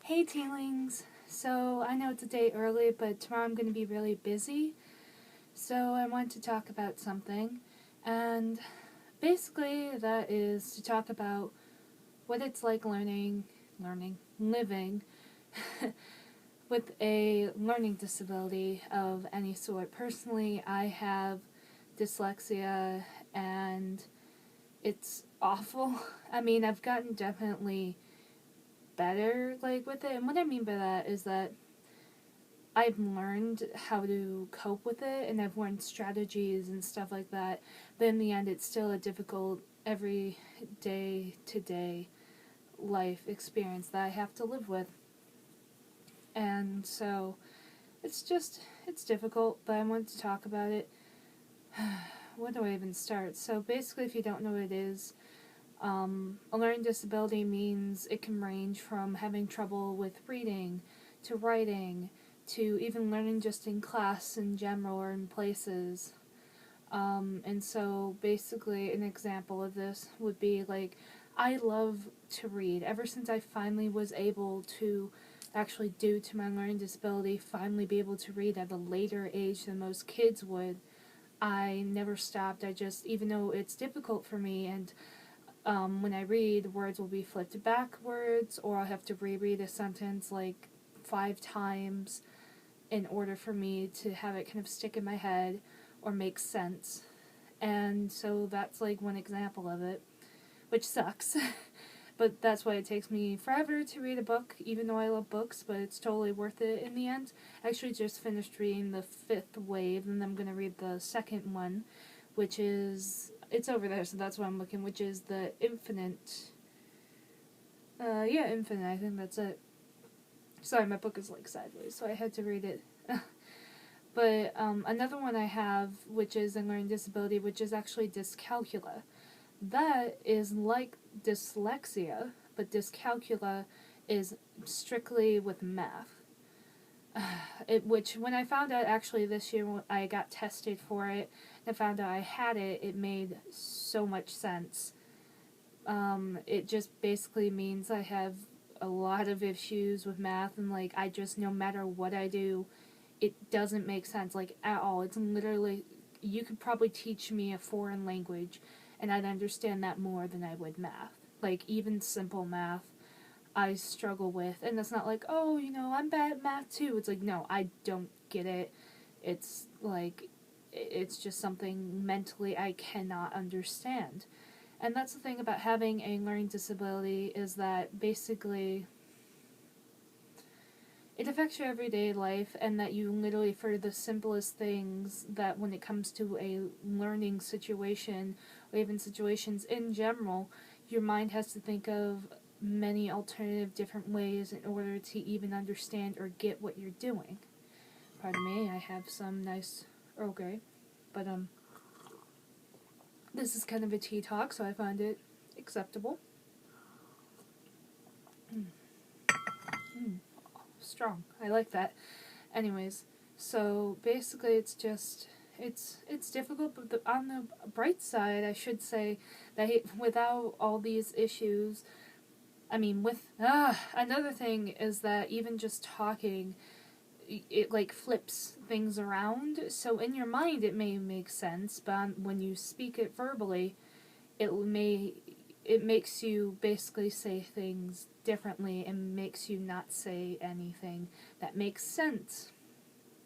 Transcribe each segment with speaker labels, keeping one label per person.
Speaker 1: Hey Tealings! So I know it's a day early, but tomorrow I'm going to be really busy. So I want to talk about something. And basically that is to talk about what it's like living with a learning disability of any sort. Personally, I have dyslexia and it's awful. I mean, I've gotten definitely better with it. And what I mean by that is that I've learned how to cope with it and I've learned strategies and stuff like that. But in the end, it's still a difficult every day to day life experience that I have to live with. And so it's difficult, but I want to talk about it. Where do I even start? So basically, if you don't know what it is, a learning disability means it can range from having trouble with reading to writing to even learning just in class in general or in places. And so basically an example of this would be I love to read. Ever since I finally was able to, actually due to my learning disability, finally be able to read at a later age than most kids would, I never stopped. I just, even though it's difficult for me, and when I read, words will be flipped backwards, or I'll have to reread a sentence 5 times in order for me to have it kind of stick in my head or make sense. And so that's one example of it, which sucks. But that's why it takes me forever to read a book, even though I love books, but it's totally worth it in the end. I actually just finished reading the 5th wave, and I'm going to read the second one, which is, it's over there, so that's what I'm looking, which is the Infinite. Infinite, I think that's it. Sorry, my book is sideways, so I had to read it. But another one I have, which is a learning disability, which is actually dyscalculia. That is like dyslexia, but dyscalculia is strictly with math. Which, when I found out actually this year, when I got tested for it, and found out I had it, it made so much sense. It just basically means I have a lot of issues with math, and I just, no matter what I do, it doesn't make sense, at all. It's literally, you could probably teach me a foreign language, and I'd understand that more than I would math. Even simple math, I struggle with, and it's not oh, I'm bad at math too. It's no, I don't get it. It's it's just something mentally I cannot understand. And that's the thing about having a learning disability, is that basically it affects your everyday life, and that you literally, for the simplest things, that when it comes to a learning situation, or even situations in general, your mind has to think of many alternative different ways in order to even understand or get what you're doing. Pardon me, I have some nice Earl Grey, but this is kind of a tea talk, so I find it acceptable. Strong. I like that. Anyways, so basically it's just, it's difficult, but on the bright side, I should say that without all these issues, I mean, another thing is that even just talking, it flips things around. So in your mind it may make sense, but when you speak it verbally, it makes you basically say things differently and makes you not say anything that makes sense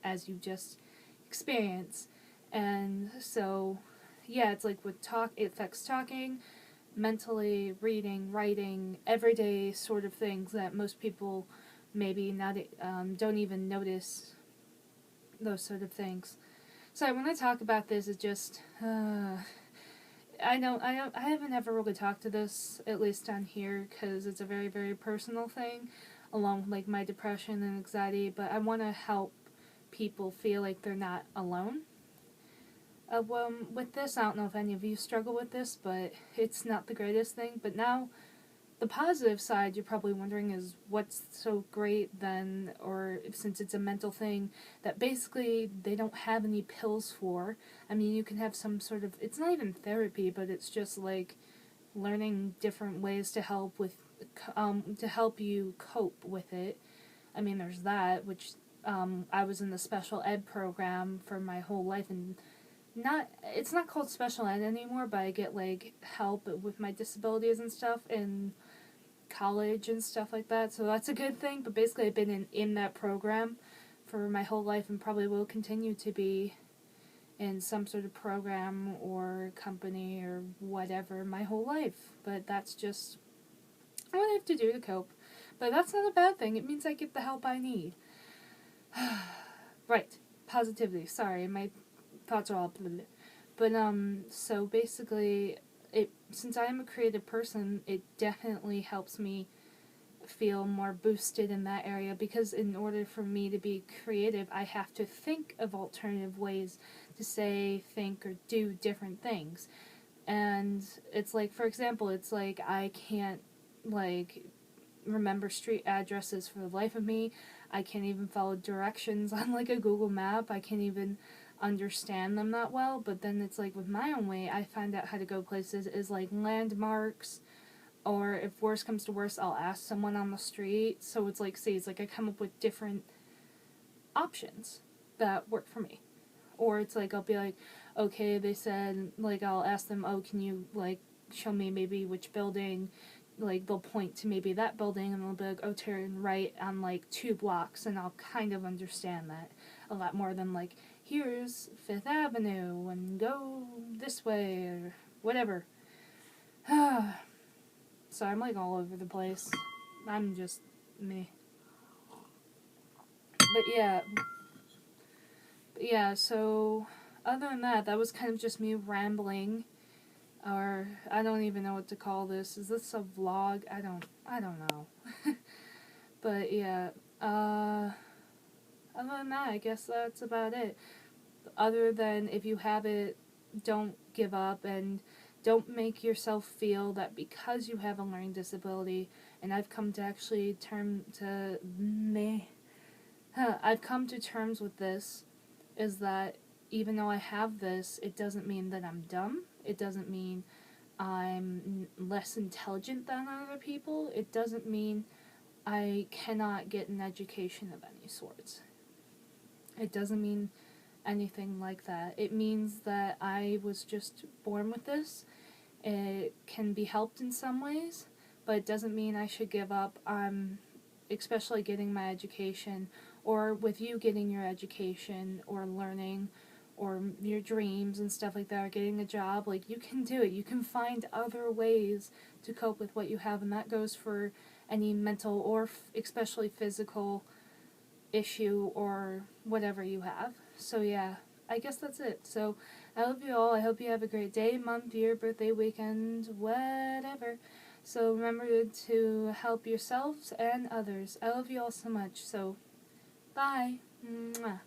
Speaker 1: as you just experience. And so, yeah, it's with talk, it affects talking, mentally, reading, writing, everyday sort of things that most people maybe not don't even notice, those sort of things. So when I talk about this, it just I haven't ever really talked to this, at least on here, because it's a very, very personal thing, along with my depression and anxiety, but I want to help people feel like they're not alone. With this, I don't know if any of you struggle with this, but it's not the greatest thing. But now, the positive side, you're probably wondering, is what's so great then, or since it's a mental thing, that basically they don't have any pills for. I mean, you can have some it's not even therapy, but it's just learning different ways to help with to help you cope with it. I mean, there's that, which I was in the special ed program for my whole life, and it's not called special ed anymore, but I get like help with my disabilities and stuff in college and stuff like that, so that's a good thing. But basically I've been in that program for my whole life and probably will continue to be in some sort of program or company or whatever my whole life. But that's just what I have to do to cope. But that's not a bad thing. It means I get the help I need. Right. Positivity. Sorry, my thoughts are all blah, blah. But so basically since I am a creative person, it definitely helps me feel more boosted in that area, because in order for me to be creative, I have to think of alternative ways to say, think, or do different things. And it's like, for example, it's like I can't like remember street addresses for the life of me. I can't even follow directions on like a Google map. I can't even understand them that well. But then it's like with my own way, I find out how to go places is like landmarks, or if worse comes to worse, I'll ask someone on the street. So it's like, see, it's like I come up with different options that work for me. Or it's like I'll be like, okay, they said, like I'll ask them, oh, can you like show me maybe which building, like they'll point to maybe that building and they'll be like, oh, turn right on like 2 blocks, and I'll kind of understand that a lot more than like, here's 5th Avenue and go this way or whatever. So I'm like all over the place. I'm just me. But yeah, so other than that, that was kind of just me rambling, or I don't even know what to call this. Is this a vlog? I don't know. But yeah, other than that, I guess that's about it. Other than, if you have it, don't give up, and don't make yourself feel that because you have a learning disability, and I've come to actually I've come to terms with this, is that even though I have this, it doesn't mean that I'm dumb. It doesn't mean I'm less intelligent than other people. It doesn't mean I cannot get an education of any sorts. It doesn't mean anything like that. It means that I was just born with this. It can be helped in some ways, but it doesn't mean I should give up on especially getting my education, or with you getting your education or learning or your dreams and stuff like that, or getting a job. Like, you can do it. You can find other ways to cope with what you have, and that goes for any mental or especially physical issue or whatever you have. So yeah, I guess that's it. So I love you all. I hope you have a great day, month, year, birthday, weekend, whatever. So remember to help yourselves and others. I love you all so much. So bye. Mwah.